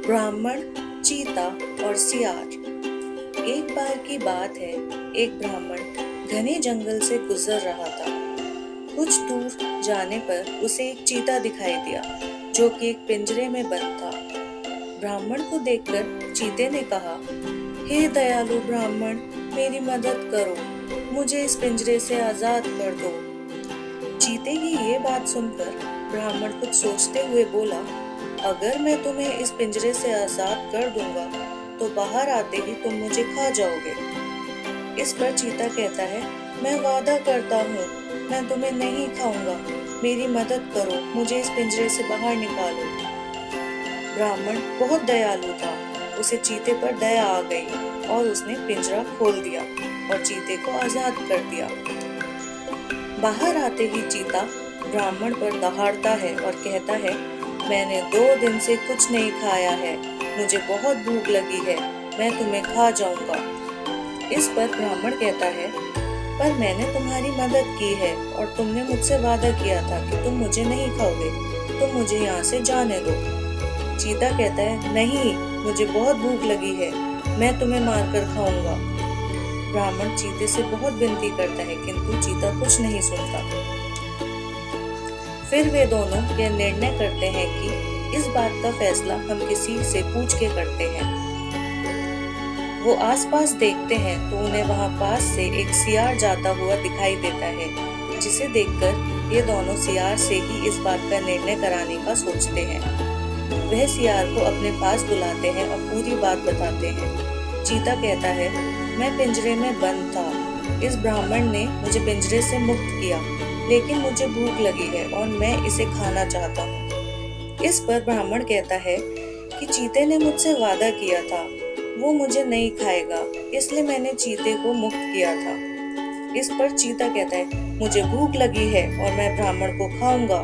ब्राह्मण, चीता और सियार। एक बार की बात है, एक ब्राह्मण घने जंगल से गुजर रहा था। कुछ दूर जाने पर उसे एक चीता दिखाई दिया, जो कि एक पिंजरे में बंद था। ब्राह्मण को देखकर चीते ने कहा, हे दयालु ब्राह्मण, मेरी मदद करो, मुझे इस पिंजरे से आजाद कर दो। चीते की ये बात सुनकर ब्राह्मण कुछ सोचते हुए बोला, अगर मैं तुम्हें इस पिंजरे से आजाद कर दूंगा तो बाहर आते ही तुम मुझे खा जाओगे। इस पर चीता कहता है, मैं वादा करता हूँ, मैं तुम्हें नहीं खाऊंगा, मेरी मदद करो, मुझे इस पिंजरे से बाहर निकालो। ब्राह्मण बहुत दयालु था, उसे चीते पर दया आ गई और उसने पिंजरा खोल दिया और चीते को आजाद कर दिया। बाहर आते ही चीता ब्राह्मण पर दहाड़ता है और कहता है, मैंने 2 दिन से कुछ नहीं खाया है, मुझे बहुत भूख लगी है, मैं तुम्हें खा जाऊंगा। इस पर ब्राह्मण कहता है, पर मैंने तुम्हारी मदद की है और तुमने मुझसे वादा किया था कि तुम मुझे नहीं खाओगे, तुम मुझे यहाँ से जाने दो। चीता कहता है, नहीं, मुझे बहुत भूख लगी है, मैं तुम्हें मारकर खाऊंगा। ब्राह्मण चीते से बहुत विनती करता है, किंतु चीता कुछ नहीं सुनता। फिर वे दोनों यह निर्णय करते हैं कि इस बात का फैसला हम किसी से पूछ के करते हैं। वो आसपास देखते हैं तो उन्हें वहां पास से एक सियार जाता हुआ दिखाई देता है, जिसे देखकर ये दोनों सियार से ही इस बात का निर्णय कराने का सोचते हैं। वह सियार को अपने पास बुलाते हैं और पूरी बात बताते हैं। चीता कहता है, मैं पिंजरे में बंद था, इस ब्राह्मण ने मुझे पिंजरे से मुक्त किया, लेकिन मुझे भूख लगी है और मैं इसे खाना चाहता हूँ। इस पर ब्राह्मण कहता है कि चीते ने मुझसे वादा किया था, वो मुझे नहीं खाएगा, इसलिए मैंने चीते को मुक्त किया था। इस पर चीता कहता है, मुझे भूख लगी है और मैं ब्राह्मण को खाऊंगा।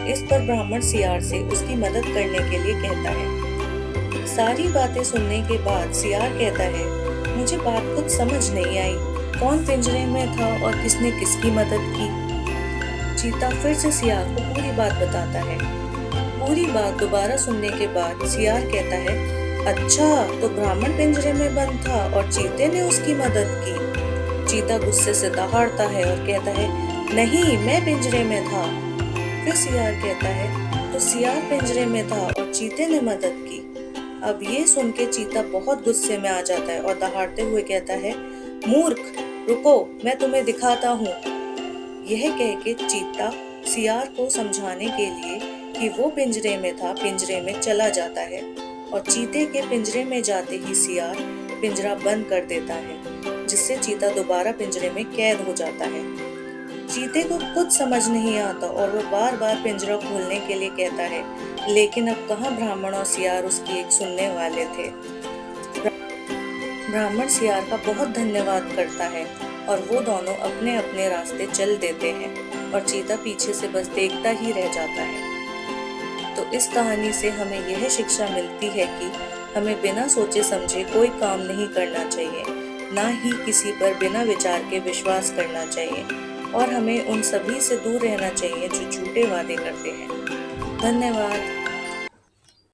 इस पर ब्राह्मण सियार से उसकी मदद करने के लिए कहता है। सारी बातें सुनने के बाद सियार कहता है, मुझे बात कुछ समझ नहीं आई, कौन पिंजरे में था और किसने किसकी मदद की। चीता फिर से सियार को पूरी बात बताता है। पूरी बात दोबारा सुनने के बाद सियार कहता है, अच्छा, तो ब्राह्मण पिंजरे में बंद था और चीते ने उसकी मदद की। चीता गुस्से से दहाड़ता है और कहता है, नहीं, मैं पिंजरे में था। फिर सियार कहता है, तो सियार पिंजरे में था और चीते ने मदद की। अब ये सुन के चीता बहुत गुस्से में आ जाता है और दहाड़ते हुए कहता है, मूर्ख, रुको, मैं तुम्हें दिखाता हूँ। यह कह के चीता सियार को समझाने के लिए कि वो पिंजरे में था, पिंजरे में चला जाता है और चीते के पिंजरे में जाते ही सियार पिंजरा बंद कर देता है, जिससे चीता दोबारा पिंजरे में कैद हो जाता है। चीते को कुछ समझ नहीं आता और वो बार बार पिंजरा खोलने के लिए कहता है, लेकिन अब कहाँ ब्राह्मण और सियार उसकी एक सुनने वाले थे। ब्राह्मण सियार का बहुत धन्यवाद करता है और वो दोनों अपने अपने रास्ते चल देते हैं और चीता पीछे से बस देखता ही रह जाता है। तो इस कहानी से हमें यह शिक्षा मिलती है कि हमें बिना सोचे समझे कोई काम नहीं करना चाहिए, ना ही किसी पर बिना विचार के विश्वास करना चाहिए और हमें उन सभी से दूर रहना चाहिए जो झूठे वादे करते हैं। धन्यवाद।